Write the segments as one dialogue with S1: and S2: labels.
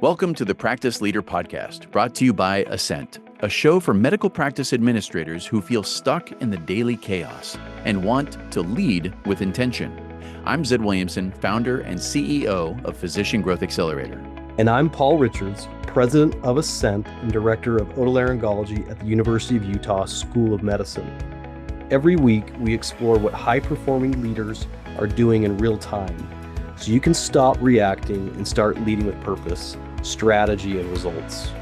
S1: Welcome to the Practice Leader Podcast, brought to you by Ascent, a show for medical practice administrators who feel stuck in the daily chaos and want to lead with intention. I'm Zed Williamson, founder and CEO of Physician Growth Accelerator.
S2: And I'm Paul Richards, president of Ascent and director of otolaryngology at the University of Utah School of Medicine. Every week, we explore what high-performing leaders are doing in real time, so you can stop reacting and start leading with purpose, strategy, and results.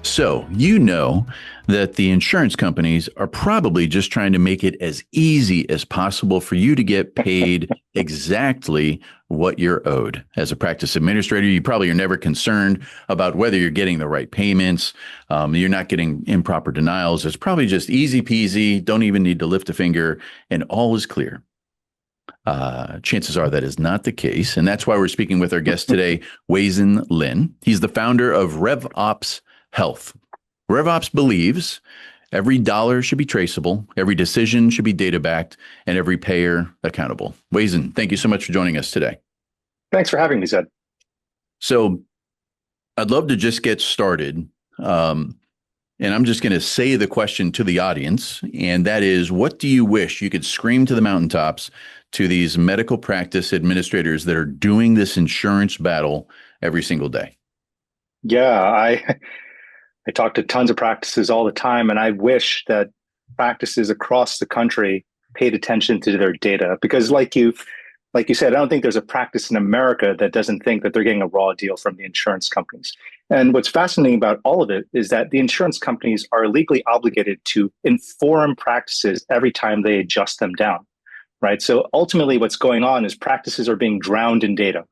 S1: So, you know that the insurance companies are probably just trying to make it as easy as possible for you to get paid exactly what you're owed. As a practice administrator, you probably are never concerned about whether you're getting the right payments. You're not getting improper denials. It's probably just easy peasy, don't even need to lift a finger, and all is clear. Chances are that is not the case. And that's why we're speaking with our guest today, Wayzen Lin. He's the founder of Rev Ops Health. Rev Ops believes every dollar should be traceable, every decision should be data-backed, and every payer accountable. Wayzen, thank you so much for joining us today.
S3: Thanks for having me, Zed.
S1: So I'd love to just get started. And I'm just going to say the question to the audience, and that is, what do you wish you could scream to the mountaintops to these medical practice administrators that are doing this insurance battle every single day?
S3: Yeah, I talk to tons of practices all the time, and I wish that practices across the country paid attention to their data, because like you said, I don't think there's a practice in America that doesn't think that they're getting a raw deal from the insurance companies. And what's fascinating about all of it is that the insurance companies are legally obligated to inform practices every time they adjust them down, right? So ultimately what's going on is practices are being drowned in data,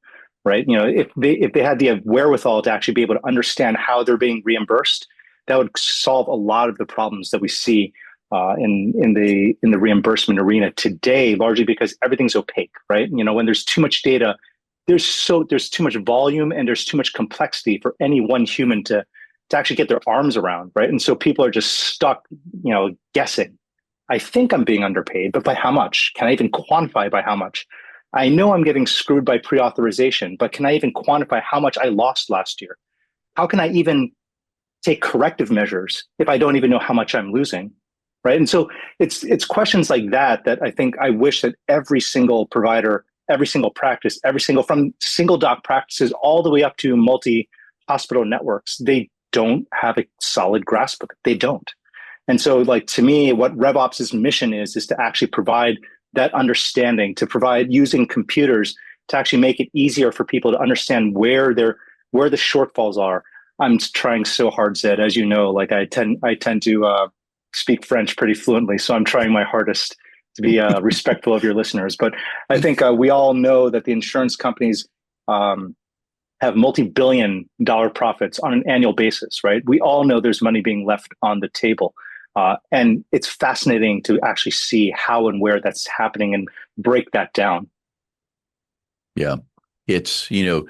S3: right? You know, if they had the wherewithal to actually be able to understand how they're being reimbursed, that would solve a lot of the problems that we see in the reimbursement arena today, largely because everything's opaque, right? You know, when there's too much data, there's too much volume and there's too much complexity for any one human to actually get their arms around, right? And so people are just stuck, you know, guessing. I think I'm being underpaid, but by how much? Can I even quantify by how much? I know I'm getting screwed by pre-authorization, but can I even quantify how much I lost last year? How can I even take corrective measures if I don't even know how much I'm losing? Right. And so it's questions like that I think I wish that every single provider, every single practice, from single doc practices all the way up to multi-hospital networks, they don't have a solid grasp of it. They don't. And so, like, to me, what RevOps' mission is to actually provide that understanding, to provide using computers to actually make it easier for people to understand where the shortfalls are. I'm trying so hard, Zed, as you know, like I tend to speak French pretty fluently, so I'm trying my hardest to be respectful of your listeners. But I think we all know that the insurance companies have multi-billion-dollar profits on an annual basis, right? We all know there's money being left on the table. And it's fascinating to actually see how and where that's happening and break that down.
S1: Yeah, it's, you know,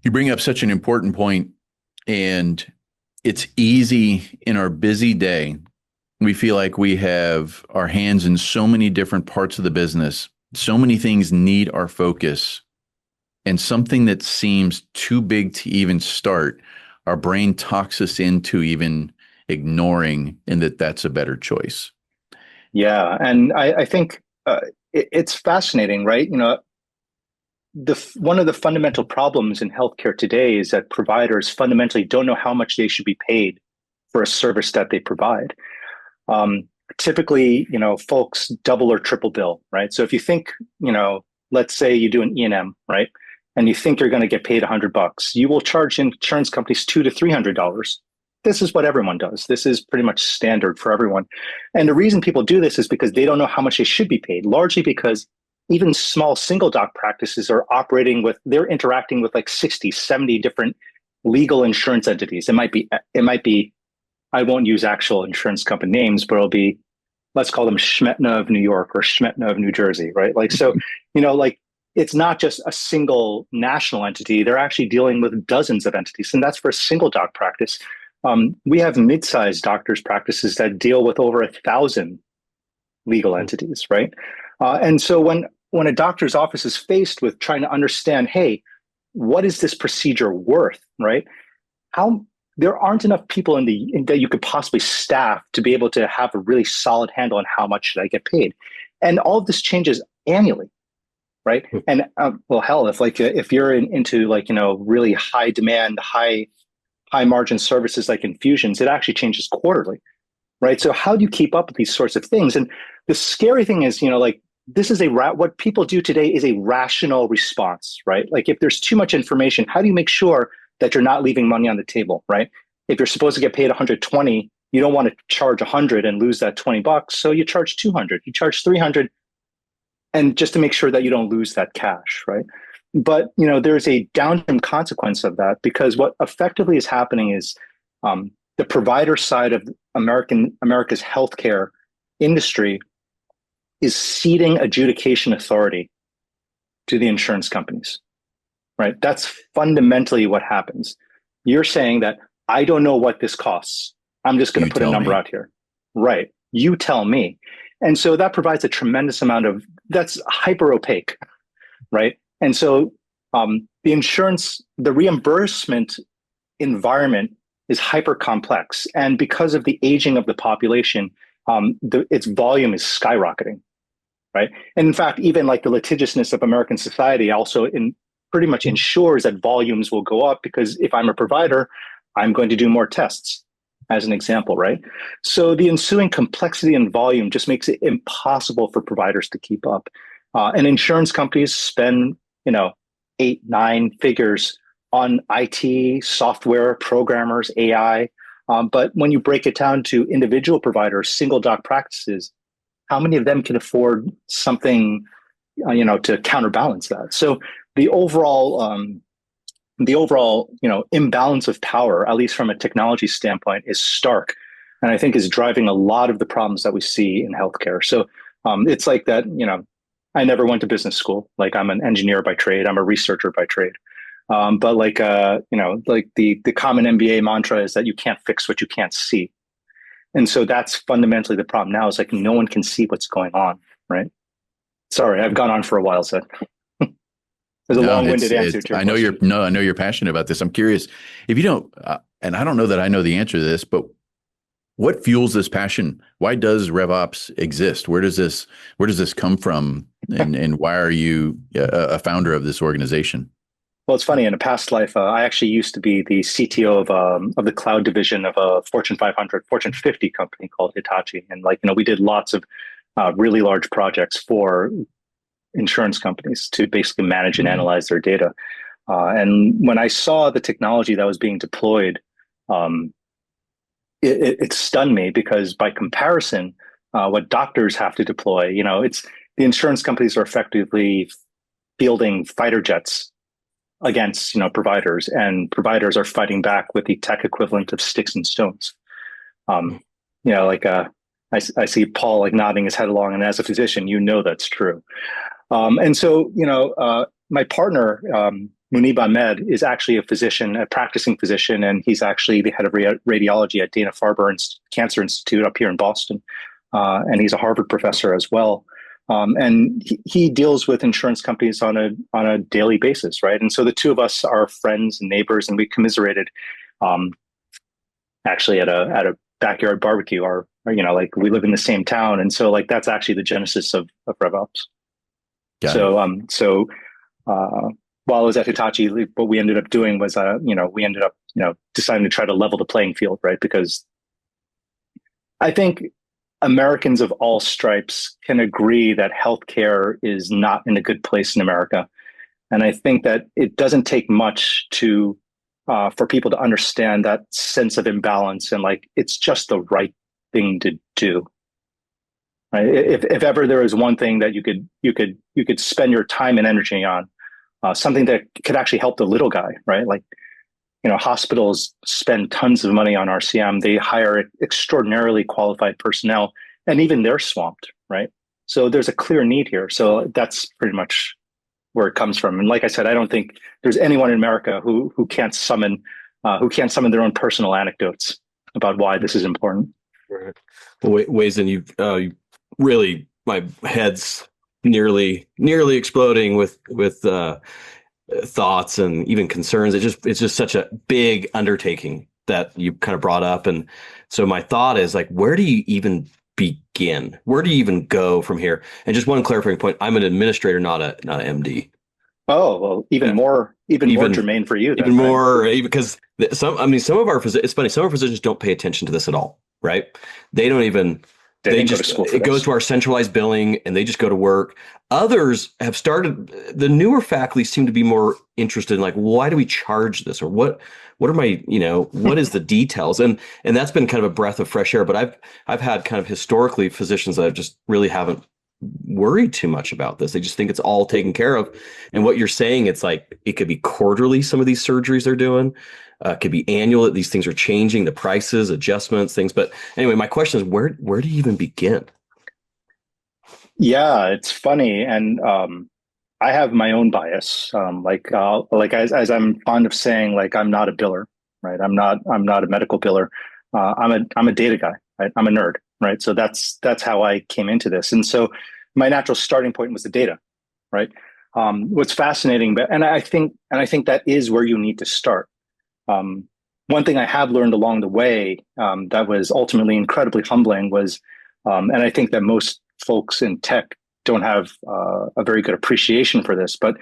S1: you bring up such an important point, and it's easy in our busy day. We feel like we have our hands in so many different parts of the business. So many things need our focus. And something that seems too big to even start, our brain talks us into even ignoring, and that's a better choice.
S3: Yeah. And I think it's fascinating, right? You know, one of the fundamental problems in healthcare today is that providers fundamentally don't know how much they should be paid for a service that they provide. Typically, you know, folks double or triple bill, right? So if you think, you know, let's say you do an E&M, right? And you think you're going to get paid $100, you will charge insurance companies $200 to $300. This is what everyone does. This is pretty much standard for everyone. And the reason people do this is because they don't know how much they should be paid, largely because even small single doc practices are they're interacting with like 60, 70 different legal insurance entities. It might be, I won't use actual insurance company names, but it'll be, let's call them Schmetna of New York or Schmetna of New Jersey, right? Like, so, you know, like, it's not just a single national entity. They're actually dealing with dozens of entities. And that's for a single doc practice. We have mid-sized doctors' practices that deal with over 1,000 legal entities, right? And so when when a doctor's office is faced with trying to understand, hey, what is this procedure worth, right? How there aren't enough people that you could possibly staff to be able to have a really solid handle on how much should I get paid, and all of this changes annually, right? And well, hell, if you're into really high demand, high margin services like infusions, it actually changes quarterly, right? So how do you keep up with these sorts of things? And the scary thing is, this is what people do today is a rational response, right? Like if there's too much information, how do you make sure that you're not leaving money on the table, right? If you're supposed to get paid 120, you don't want to charge 100 and lose that $20. So you charge 200, you charge 300, and just to make sure that you don't lose that cash, right? But there's a downstream consequence of that, because what effectively is happening is the provider side of America's healthcare industry is ceding adjudication authority to the insurance companies, right? That's fundamentally what happens. You're saying that I don't know what this costs. I'm just going to put a number out here. Right. You tell me. And so that provides a tremendous amount that's hyper opaque, right? And so the reimbursement environment is hyper complex. And because of the aging of the population, its volume is skyrocketing, right? And in fact, even like the litigiousness of American society also pretty much ensures that volumes will go up, because if I'm a provider, I'm going to do more tests, as an example, right? So the ensuing complexity and volume just makes it impossible for providers to keep up. And insurance companies spend, 8, 9 figures on IT, software, programmers, AI. But when you break it down to individual providers, single doc practices, how many of them can afford something, to counterbalance that? So the overall, imbalance of power, at least from a technology standpoint, is stark, and I think is driving a lot of the problems that we see in healthcare. So it's like that. I never went to business school. Like I'm an engineer by trade. I'm a researcher by trade. But the common MBA mantra is that you can't fix what you can't see. And so that's fundamentally the problem now, is like no one can see what's going on, right? Sorry, I've gone on for a while, Zed. There's a long-winded answer to your question.
S1: I know you're passionate about this. I'm curious if you don't, and I don't know that I know the answer to this, but what fuels this passion? Why does Rev Ops exist? Where does this come from? And why are you a founder of this organization?
S3: Well, it's funny. In a past life, I actually used to be the CTO of the cloud division of a Fortune 500, Fortune 50 company called Hitachi, and we did lots of really large projects for insurance companies to basically manage and analyze their data. And when I saw the technology that was being deployed, it stunned me, because by comparison, what doctors have to deploy, it's the insurance companies are effectively fielding fighter jets against providers, and providers are fighting back with the tech equivalent of sticks and stones. I see Paul nodding his head along, and as a physician, that's true. And so my partner Munib Ahmed is actually a physician, a practicing physician, and he's actually the head of radiology at Dana-Farber Cancer Institute up here in Boston, and he's a Harvard professor as well. And he deals with insurance companies on a daily basis, right? And so the two of us are friends and neighbors, and we commiserated actually at a backyard barbecue. We live in the same town, and so that's actually the genesis of Rev Ops. While I was at Hitachi, what we ended up doing was, we ended up, deciding to try to level the playing field, right? Because I think Americans of all stripes can agree that healthcare is not in a good place in America. And I think that it doesn't take much for people to understand that sense of imbalance, and it's just the right thing to do. Right? If ever there is one thing that you could spend your time and energy on, something that could actually help the little guy, right? Hospitals spend tons of money on RCM. They hire extraordinarily qualified personnel, and even they're swamped, right? So there's a clear need here. So that's pretty much where it comes from. And like I said, I don't think there's anyone in America who can't summon their own personal anecdotes about why this is important.
S2: Right. Well, Wayzen, you really, my head's
S4: nearly exploding with thoughts and even concerns. It's just such a big undertaking that you kind of brought up. And so my thought is like, where do you even begin? Where do you even go from here? And just one clarifying point: I'm an administrator, not an MD.
S3: Oh, well, even more germane for you.
S4: Even more, because some of our it's funny. Some of our physicians don't pay attention to this at all, right? They don't even. They just it goes to our centralized billing, and they just go to work. Others have started. The newer faculty seem to be more interested in like, why do we charge this, or what are my, what is the details, and that's been kind of a breath of fresh air. But I've had kind of historically physicians that just really haven't worried too much about this. They just think it's all taken care of. And what you're saying, it's like it could be quarterly. Some of these surgeries they're doing. It could be annual. These things are changing, the prices, adjustments, things. But anyway, my question is, where do you even begin?
S3: Yeah, it's funny. And I have my own bias. As I'm fond of saying, like, I'm not a biller, right? I'm not a medical biller. I'm a data guy, right? I'm a nerd, right? So that's how I came into this. And so my natural starting point was the data, right? What's fascinating, and I think that is where you need to start. One thing I have learned along the way that was ultimately incredibly humbling was, and I think that most folks in tech don't have a very good appreciation for this, but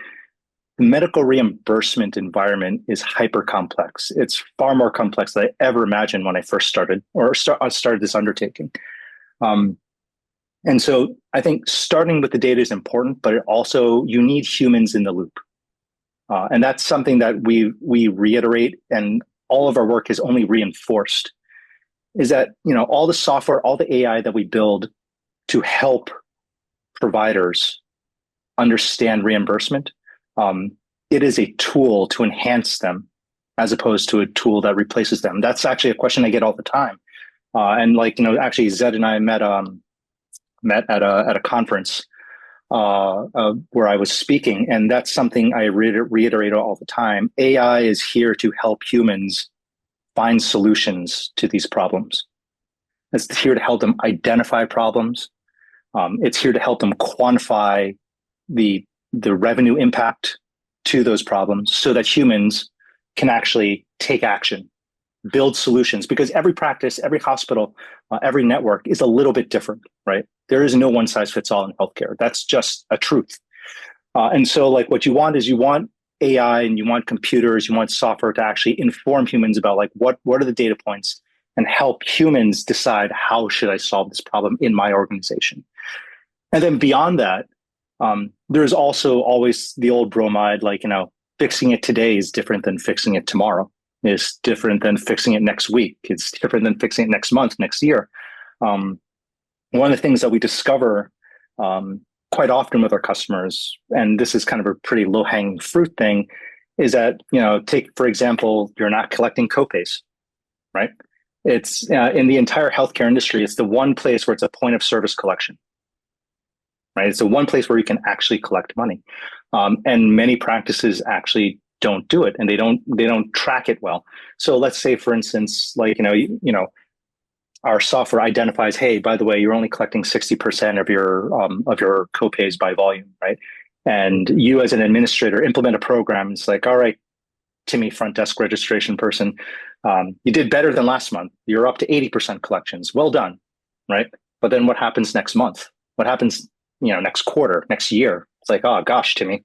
S3: the medical reimbursement environment is hyper complex. It's far more complex than I ever imagined when I first started this undertaking. And so I think starting with the data is important, but you need humans in the loop. And that's something that we reiterate, and all of our work is only reinforced, is that, all the software, all the AI that we build to help providers understand reimbursement, it is a tool to enhance them as opposed to a tool that replaces them. That's actually a question I get all the time. And actually Zed and I met at a conference where I was speaking, and that's something I reiterate all the time. AI is here to help humans find solutions to these problems. It's here to help them identify problems. It's here to help them quantify the revenue impact to those problems so that humans can actually take action, build solutions, because every practice, every hospital, every network is a little bit different, right? There is no one size fits all in healthcare. That's just a truth. And so what you want is AI, and you want computers, you want software to actually inform humans about what are the data points, and help humans decide, how should I solve this problem in my organization? And then beyond that, there's also always the old bromide, fixing it today is different than fixing it tomorrow. It's different than fixing it next week. It's different than fixing it next month, next year. One of the things that we discover quite often with our customers, and this is kind of a pretty low-hanging fruit thing, is that, take, for example, you're not collecting copays, right? It's in the entire healthcare industry, it's the one place where it's a point of service collection, right? It's the one place where you can actually collect money. And many practices actually don't do it, and they don't track it well. So let's say, for instance, our software identifies, hey, by the way, you're only collecting 60% of your copays by volume, right? And you as an administrator implement a program. It's like, all right, Timmy, front desk registration person, you did better than last month. You're up to 80% collections. Well done, right? But then what happens next month? What happens, next quarter, next year? It's like, oh gosh, Timmy,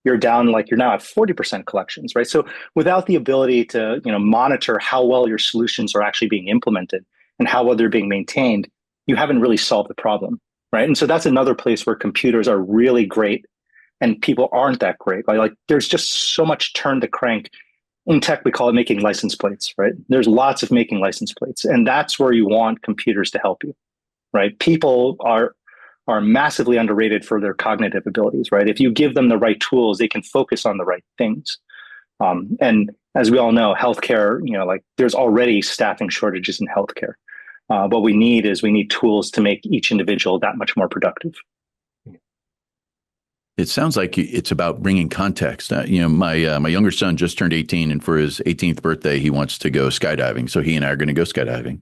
S3: you're down, you're now at 40% collections, right? So without the ability to, monitor how well your solutions are actually being implemented and how well they're being maintained, you haven't really solved the problem, right? And so that's another place where computers are really great and people aren't that great. There's just so much turn to crank. In tech, we call it making license plates, right? There's lots of making license plates, and that's where you want computers to help you, right? People are massively underrated for their cognitive abilities, right? If you give them the right tools, they can focus on the right things. And as we all know, healthcare, there's already staffing shortages in healthcare. What we need tools to make each individual that much more productive.
S1: It sounds like it's about bringing context. My younger son just turned 18, and for his 18th birthday, he wants to go skydiving. So he and I are going to go skydiving.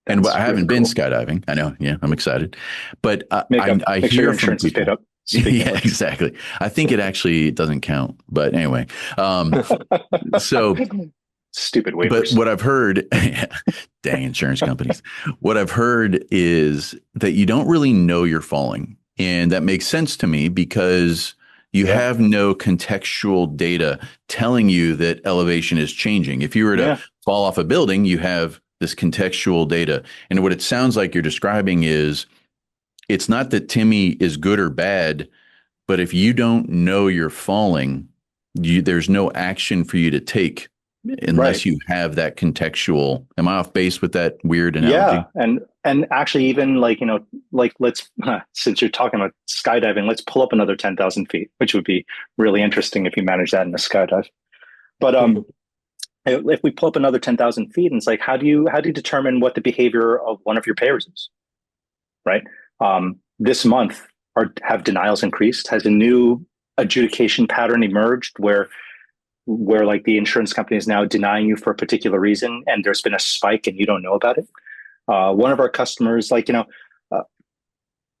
S1: And I haven't been skydiving. I know. Yeah, I'm excited. But I hear from people. Yeah, exactly. I think it actually doesn't count, but anyway. So
S3: stupid waivers.
S1: But what I've heard, dang insurance companies, what I've heard is that you don't really know you're falling. And that makes sense to me because you have no contextual data telling you that elevation is changing. If you were to fall off a building, you have this contextual data. And what it sounds like you're describing is it's not that Timmy is good or bad, but if you don't know you're falling, there's no action for you to take unless you have that contextual. Am I off base with that weird analogy?
S3: Yeah, and actually, even like let's since you're talking about skydiving, let's pull up another 10,000 feet, which would be really interesting if you manage that in a skydive. But if we pull up another 10,000 feet, and it's like, how do you determine what the behavior of one of your payers is, right? This month, have denials increased? Has a new adjudication pattern emerged where like the insurance company is now denying you for a particular reason, and there's been a spike and you don't know about it? One of our customers,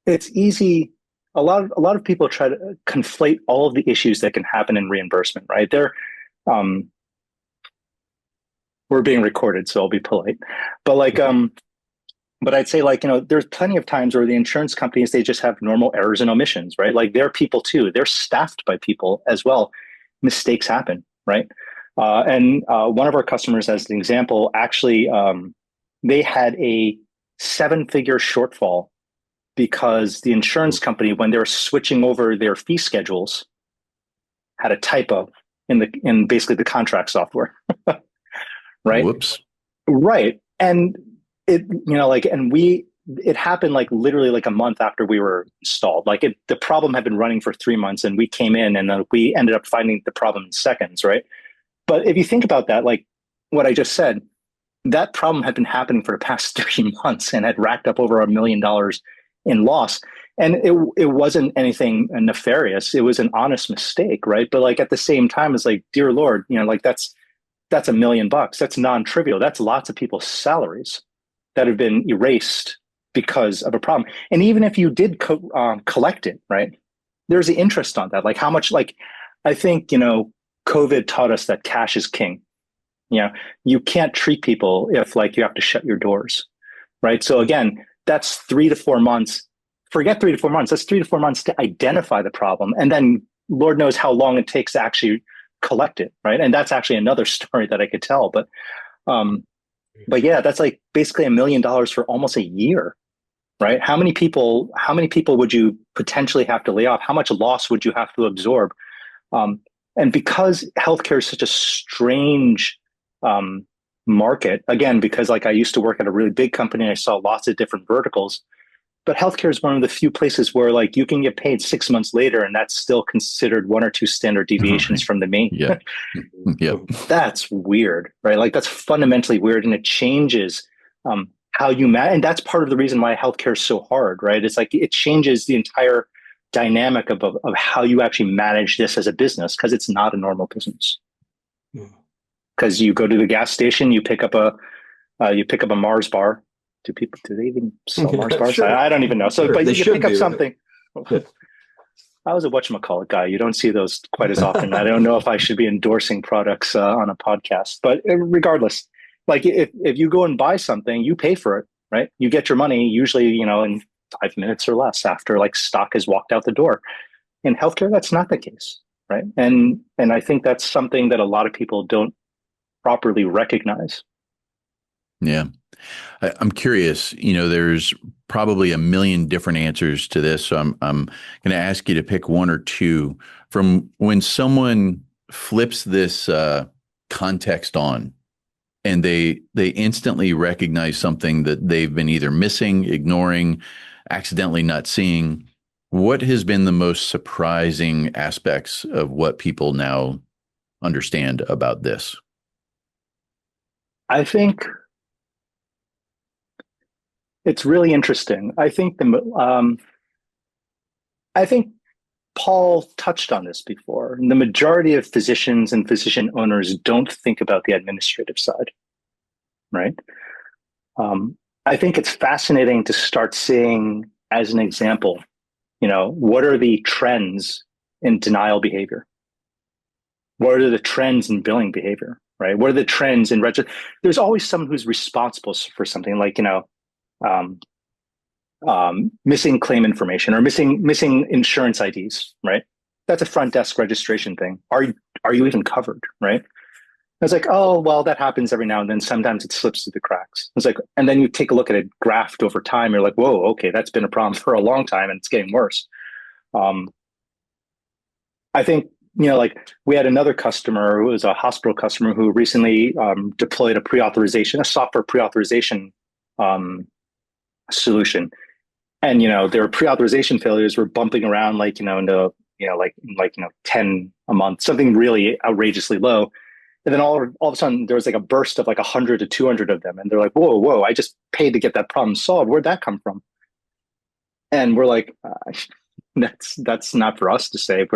S3: it's easy. A lot of people try to conflate all of the issues that can happen in reimbursement, right? We're being recorded, so I'll be polite. But but I'd say there's plenty of times where the insurance companies, they just have normal errors and omissions, right? Like they're people too. They're staffed by people as well. Mistakes happen, right? And one of our customers, as an example, actually, they had a 7-figure shortfall because the insurance company, when they were switching over their fee schedules, had a typo in basically the contract software, right?
S1: Whoops.
S3: Right. And it happened literally a month after we were installed. The problem had been running for 3 months, and we came in and we ended up finding the problem in seconds, right? But if you think about that, like what I just said, that problem had been happening for the past 3 months and had racked up over $1 million in loss. And it wasn't anything nefarious. It was an honest mistake, right? But at the same time, it's like, dear Lord, that's $1 million. That's non-trivial. That's lots of people's salaries that have been erased because of a problem. And even if you did collect it, right, there's the interest on that. Like how much, I think, COVID taught us that cash is king. You can't treat people if you have to shut your doors, right? So again, that's 3 to 4 months. Forget 3 to 4 months. That's 3 to 4 months to identify the problem. And then Lord knows how long it takes to actually collect it, right? And that's actually another story that I could tell. But yeah, that's basically $1 million for almost a year, right? How many people would you potentially have to lay off? How much loss would you have to absorb? And because healthcare is such a strange market, again, because I used to work at a really big company, I saw lots of different verticals, but healthcare is one of the few places where you can get paid 6 months later, and that's still considered 1 or 2 standard deviations from the mean.
S1: Yeah.
S3: That's weird, right? That's fundamentally weird, and it changes how you manage. And that's part of the reason why healthcare is so hard, right? It's it changes the entire dynamic of how you actually manage this as a business, because it's not a normal business. Because you go to the gas station, you pick up a Mars bar. Do they even sell Mars bars?
S4: Sure.
S3: I don't even know. So,
S4: sure.
S3: but
S4: They
S3: you pick up
S4: do.
S3: something. I was a whatchamacallit guy. You don't see those quite as often. I don't know if I should be endorsing products on a podcast, but regardless, if you go and buy something, you pay for it, right? You get your money usually, in 5 minutes or less after stock has walked out the door. In healthcare, that's not the case, right? And I think that's something that a lot of people don't properly recognize.
S1: Yeah. I'm curious, there's probably 1 million different answers to this. So I'm going to ask you to pick 1 or 2 from when someone flips this context on and they instantly recognize something that they've been either missing, ignoring, accidentally not seeing. What has been the most surprising aspects of what people now understand about this?
S3: I think it's really interesting. I think Paul touched on this before. The majority of physicians and physician owners don't think about the administrative side, right? I think it's fascinating to start seeing, as an example, what are the trends in denial behavior? What are the trends in billing behavior, right? What are the trends in There's always someone who's responsible for something like, missing claim information or missing insurance IDs, right? That's a front desk registration thing. Are you even covered, right? It's like, oh, well, that happens every now and then. Sometimes it slips through the cracks. It's like, and then you take a look at it graphed over time. You're like, whoa, okay, that's been a problem for a long time and it's getting worse. I think, like we had another customer who was a hospital customer who recently deployed a software pre-authorization solution. And, their pre-authorization failures were bumping around like, into, 10 a month, something really outrageously low. And then all of a sudden there was like a burst of like 100 to 200 of them. And they're like, whoa, I just paid to get that problem solved. Where'd that come from? And we're like, that's not for us to say.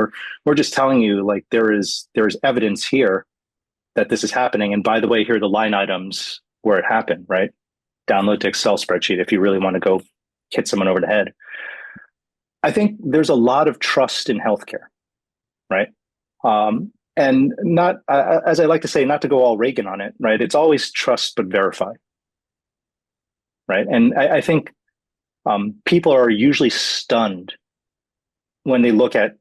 S3: We're just telling you like there is evidence here that this is happening. And by the way, here are the line items where it happened, right? Download to Excel spreadsheet if you really want to go hit someone over the head. I think there's a lot of trust in healthcare, right? And not, as I like to say, not to go all Reagan on it, right? It's always trust but verify, right? And I think people are usually stunned when they look at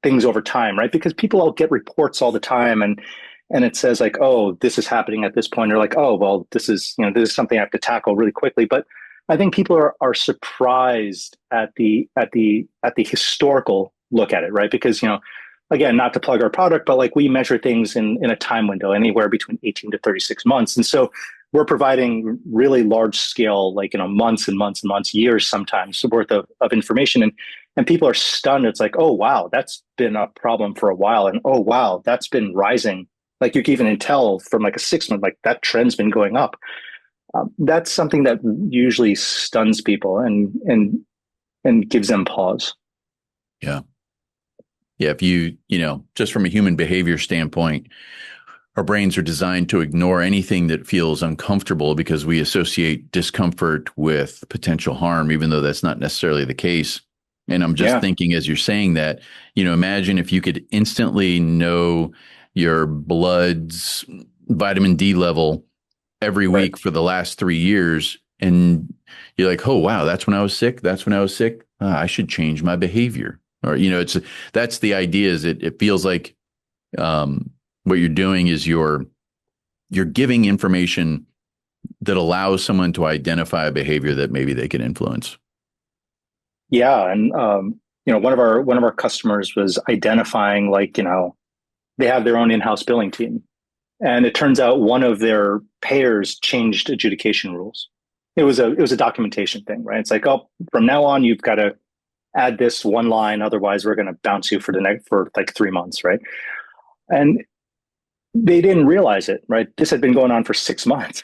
S3: things over time, right? Because people all get reports all the time, and it says like, oh, this is happening at this point, or like, oh, well, this is something I have to tackle really quickly. But I think people are surprised at the historical look at it, right? Because again, not to plug our product, but like we measure things in a time window anywhere between 18 to 36 months. And so we're providing really large scale, like, months and months and months, years sometimes worth of information. And people are stunned. It's like, oh, wow, that's been a problem for a while. And oh, wow, that's been rising. Like you can even tell from like a 6 month, like that trend's been going up. That's something that usually stuns people and gives them pause.
S1: Yeah. Yeah. If you just from a human behavior standpoint, our brains are designed to ignore anything that feels uncomfortable because we associate discomfort with potential harm, even though that's not necessarily the case. And I'm just thinking as you're saying that, imagine if you could instantly know your blood's vitamin D level every week for the last 3 years. And you're like, oh, wow, that's when I was sick. That's when I was sick. I should change my behavior. Or, that's the idea is it feels like what you're doing is you're giving information that allows someone to identify a behavior that maybe they can influence.
S3: Yeah. And, one of our customers was identifying like, they have their own in-house billing team. And it turns out one of their payers changed adjudication rules. It was a documentation thing, right? It's like, oh, from now on, you've got to add this one line. Otherwise, we're going to bounce you for like 3 months, right? And they didn't realize it, right? This had been going on for 6 months.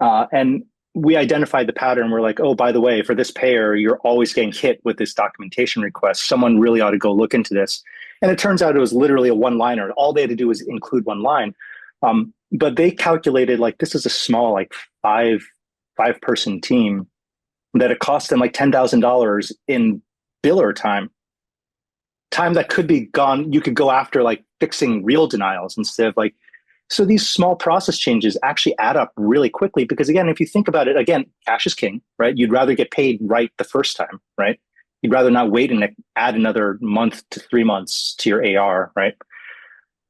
S3: And we identified the pattern. We're like, oh, by the way, for this payer, you're always getting hit with this documentation request. Someone really ought to go look into this. And it turns out it was literally a one-liner. All they had to do was include one line. But they calculated like this is a small, like five-person team that it cost them like $10,000 in biller time that could be gone. You could go after like fixing real denials instead of like, so these small process changes actually add up really quickly because again, if you think about it, again, cash is king, right? You'd rather get paid right the first time, right? You'd rather not wait and add another month to 3 months to your AR, right?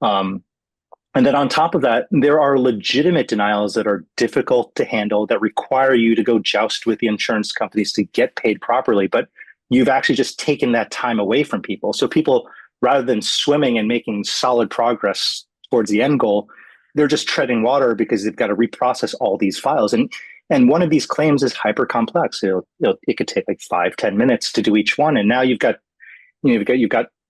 S3: And then on top of that, there are legitimate denials that are difficult to handle that require you to go joust with the insurance companies to get paid properly. But you've actually just taken that time away from people. So people, rather than swimming and making solid progress towards the end goal, they're just treading water because they've got to reprocess all these files. And one of these claims is hyper complex. It could take like 5-10 minutes to do each one. And now you've got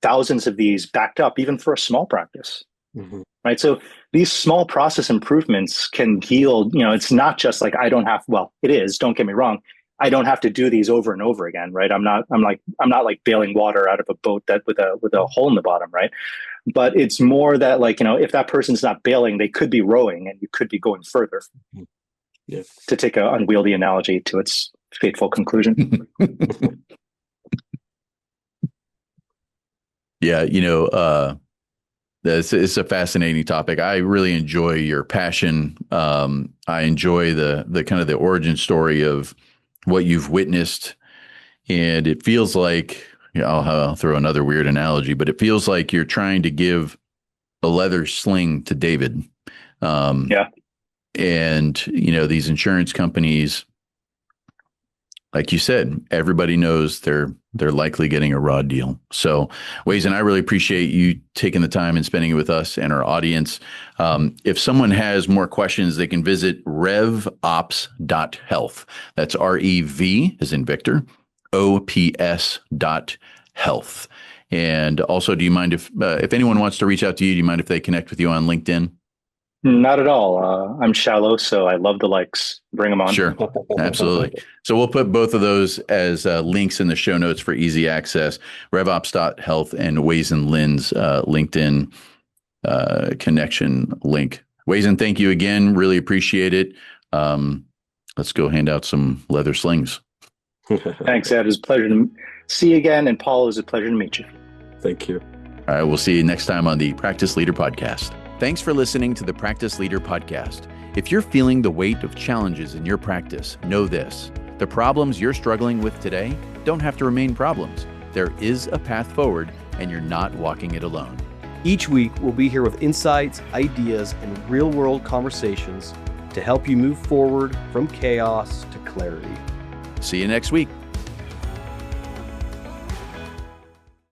S3: thousands of these backed up, even for a small practice. Mm-hmm. Right. So these small process improvements can yield, it's not just like it is, don't get me wrong. I don't have to do these over and over again. Right. I'm not like bailing water out of a boat that with a hole in the bottom. Right. But it's more that like, if that person's not bailing, they could be rowing and you could be going further. Yeah. To take an unwieldy analogy to its fateful conclusion.
S1: Yeah, it's a fascinating topic. I really enjoy your passion. I enjoy the kind of the origin story of what you've witnessed, and it feels like, I'll throw another weird analogy, but it feels like you're trying to give a leather sling to David.
S3: Yeah.
S1: And these insurance companies, like you said, everybody knows they're likely getting a raw deal. So, Wayzen, I really appreciate you taking the time and spending it with us and our audience. If someone has more questions, they can visit revops.health. That's REV as in Victor, OPS.health. And also, do you mind if anyone wants to reach out to you, do you mind if they connect with you on LinkedIn?
S3: Not at all. I'm shallow, so I love the likes. Bring them on.
S1: Sure. Absolutely. So we'll put both of those as links in the show notes for easy access. RevOps.health and Wayzen Lin's LinkedIn connection link. Wayzen, thank you again. Really appreciate it. Let's go hand out some leather slings.
S3: Thanks, Ed. It was a pleasure to see you again. And Paul, it was a pleasure to meet you.
S4: Thank you.
S1: All right. We'll see you next time on the Practice Leader Podcast. Thanks for listening to the Practice Leader Podcast. If you're feeling the weight of challenges in your practice, know this: the problems you're struggling with today don't have to remain problems. There is a path forward, and you're not walking it alone.
S2: Each week, we'll be here with insights, ideas, and real-world conversations to help you move forward from chaos to clarity.
S1: See you next week.